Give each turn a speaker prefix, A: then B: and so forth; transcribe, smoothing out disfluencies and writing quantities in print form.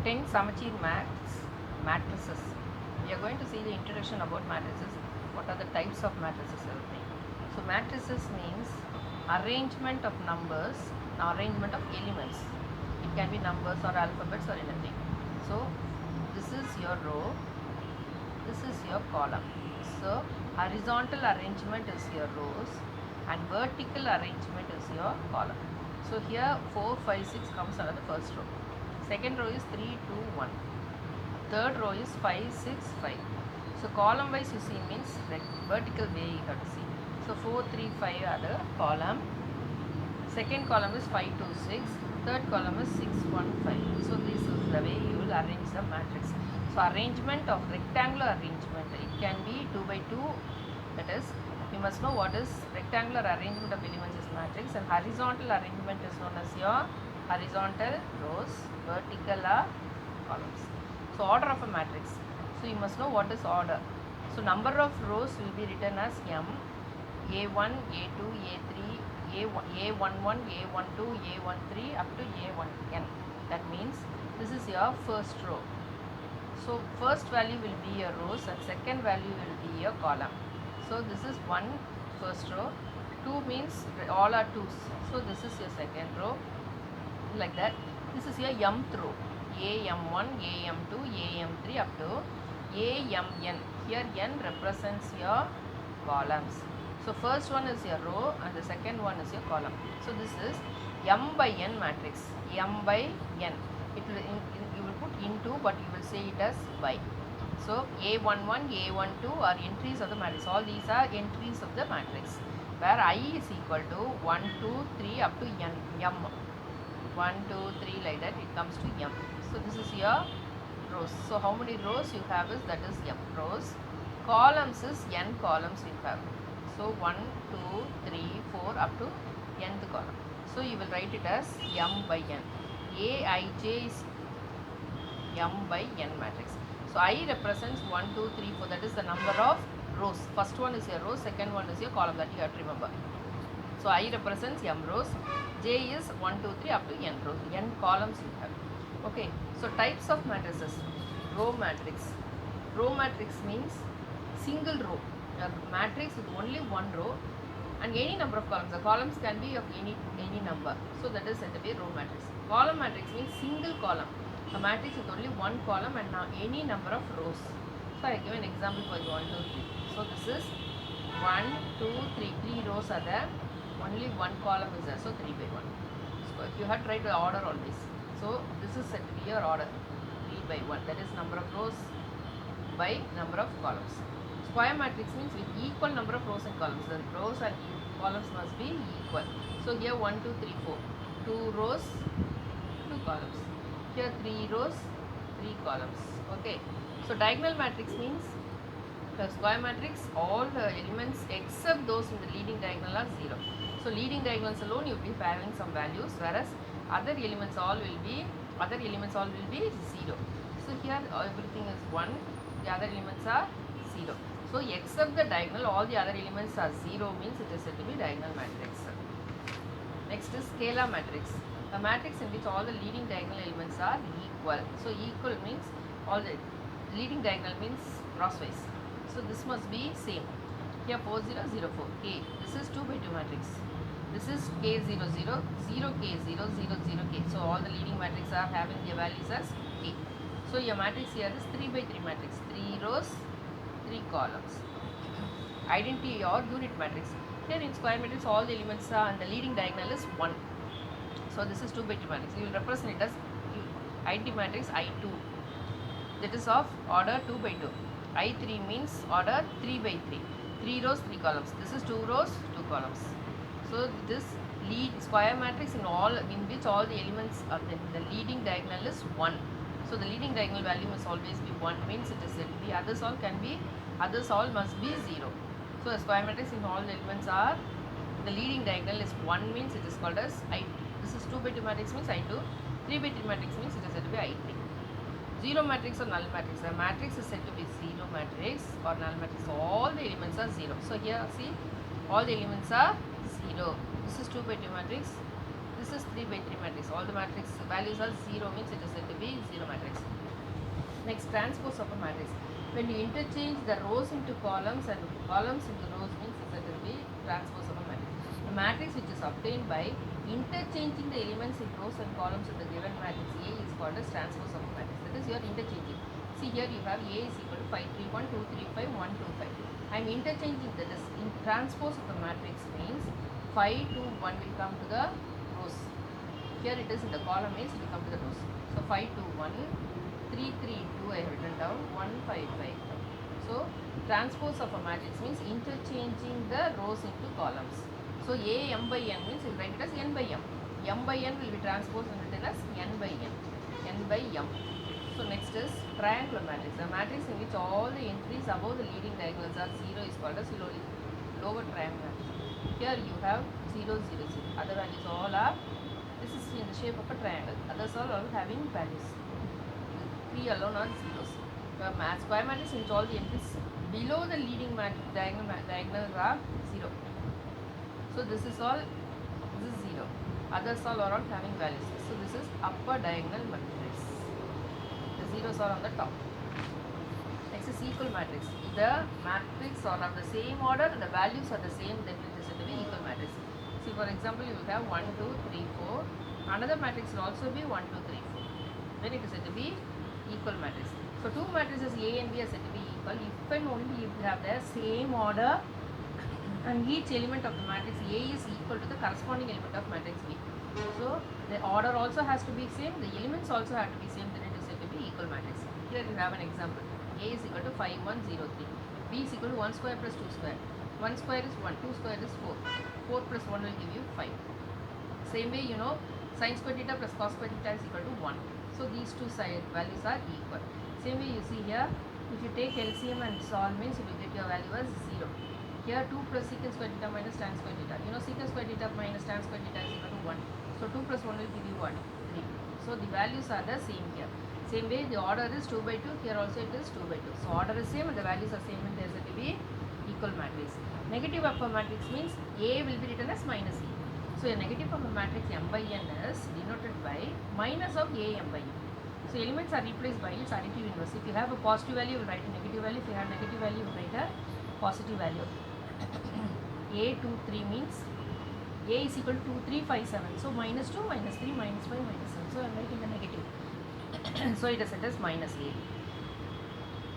A: 10 samacheer matrices. We are going to see the introduction about matrices. What are the types of matrices? Everything. So matrices means arrangement of numbers, arrangement of elements. It can be numbers or alphabets or anything. So this is your row, this is your column. So horizontal arrangement is your rows and vertical arrangement is your column. So here 4, 5, 6 comes under the first row. Second row is 3, 2, 1. Third row is 5, 6, 5. So column wise you see means vertical way you have to see. So 4, 3, 5 are the column. Second column is 5, 2, 6. Third column is 6, 1, 5. So this is the way you will arrange the matrix. So arrangement of rectangular arrangement, it can be 2 by 2, that is you must know what is rectangular arrangement of elements is matrix, and horizontal arrangement is known as your horizontal rows, vertical are columns. So order of a matrix. So you must know what is order. So number of rows will be written as M, A1, A2, A3, A11, A12, A13 up to A1n. That means this is your first row. So first value will be your rows and second value will be your column. So this is one first row, 2 means all are 2's. So this is your second row, like that. This is your mth row, AM1, AM2, AM3 up to AMN. Here n represents your columns. So first one is your row and the second one is your column. So this is m by n matrix, m by n. It will you will put into, but you will say it as by. So A11, A12 are entries of the matrix. All these are entries of the matrix, where I is equal to 1, 2, 3 up to n, m. 1, 2, 3 like that it comes to m. So this is your rows. So how many rows you have is, that is m rows. Columns is n columns you have. So 1, 2, 3, 4 up to nth column. So you will write it as m by n. Aij is m by n matrix. So I represents 1, 2, 3, 4. That is the number of rows. First one is your row, second one is your column, that you have to remember. So I represents m rows. J is 1, 2, 3 up to n rows. N columns you have. Okay. So types of matrices. Row matrix. Row matrix means single row. A matrix with only one row and any number of columns. The columns can be of any number. So that is said to be row matrix. Column matrix means single column. A matrix with only one column and now any number of rows. So I give an example for you. 1, 2, 3. So this is 1, 2, 3. 3 rows are there. Only one column is there. So 3 by 1. So you have to write the order always. So this is said to be your order. 3 by 1. That is number of rows by number of columns. Square matrix means with equal number of rows and columns. The rows and columns must be equal. So here 1, 2, 3, 4. 2 rows, 2 columns. Here 3 rows, 3 columns. Okay. So diagonal matrix means the square matrix, all the elements except those in the leading diagonal are 0. So leading diagonals alone you will be having some values, whereas other elements all will be 0. So here everything is 1, the other elements are 0. So except the diagonal, all the other elements are 0 means it is said to be diagonal matrix. Next is scalar matrix. A matrix in which all the leading diagonal elements are equal. So equal means all the leading diagonal means crosswise. So this must be same. Here 4, 0, 0, 4. K. This is 2 by 2 matrix. This is K 0, 0, 0 K 0, 0, 0 K. So all the leading matrices are having their values as K. So your matrix here is 3 by 3 matrix. 3 rows, 3 columns. Identity or unit matrix. Here in square matrix all the elements are and the leading diagonal is 1. So this is 2 by 2 matrix. You will represent it as identity matrix I2. That is of order 2 by 2. I3 means order 3 by 3. 3 rows, 3 columns. This is 2 rows, 2 columns. So this lead square matrix in which all the elements are the leading diagonal is 1. So the leading diagonal value must always be 1 means it is said to be. Others all must be 0. So a square matrix in all the elements are the leading diagonal is 1 means it is called as I2. This is 2 by 2 matrix means I2. 3 by 3 matrix means it is said to be I3. Zero matrix or null matrix. A matrix is said to be zero matrix or null matrix. All the elements are 0. So here see all the elements are 0. This is 2 by 2 matrix. this is 3 by 3 matrix. All the matrix values are 0 means it is said to be 0 matrix. Next, transpose of a matrix. When you interchange the rows into columns and columns into rows means it is said to be transpose of a matrix. A matrix which is obtained by interchanging the elements in rows and columns of the given matrix A is called as transpose of a matrix. That is, you are interchanging. See here you have A is equal to 5, 3, 1, 2, 3, 5, 1, 2, 5. I am interchanging that is in transpose of the matrix means 5 to 1 will come to the rows. Here it is in the column means it will come to the rows. So 5 to 1, 3, 3, 2 I have written down, 1, 5, 5. So transpose of a matrix means interchanging the rows into columns. So A m by n means you write it as n by m. M by n will be transposed and written as n by n. N by m. So next is triangular matrix. A matrix in which all the entries above the leading diagonals are 0 is called as lower triangle matrix. Here you have 0, 0, 0. Other values all are, this is in the shape of a triangle. Others are all having values. 3 alone are zeros. Square matrix in which all the entries below the leading diagonal are 0. So this is 0. Others all are all having values. So this is upper diagonal matrix. The zeros are on the top. Next is equal matrix. If the matrix are of the same order and the values are the same, then it is said to be equal matrix. See, for example, you will have 1, 2, 3, 4. Another matrix will also be 1, 2, 3, 4. Then it is said to be equal matrix. So two matrices A and B are said to be equal if and only if they have the same order and each element of the matrix A is equal to the corresponding element of matrix B. So the order also has to be same, the elements also have to be same, then it is said to be equal matrix. Here you have an example. A is equal to 5, 1, 0, 3. B is equal to 1 square plus 2 square. 1 square is 1, 2 square is 4. 4 plus 1 will give you 5. Same way, you know, sin square theta plus cos square theta is equal to 1. So these two side values are equal. Same way you see here, if you take LCM and solve means you will get your value as 0. Here 2 plus secant square theta minus tan square theta. You know secant square theta minus tan square theta is equal to 1. So 2 plus 1 will give you 1, 3. So the values are the same here. Same way the order is 2 by 2. Here also it is 2 by 2. So order is same and the values are same and there is said to be equal matrix. Negative of a matrix means A will be written as minus E. So a negative of a matrix m by n is denoted by minus of A m by n. So elements are replaced by its additive inverse. If you have a positive value, you will write a negative value. If you have negative value, you will write a positive value. A 2, 3 means A is equal to 2, 3, 5, 7. So minus 2, minus 3, minus 5, minus 7. So I am writing the negative. So it is set as minus A.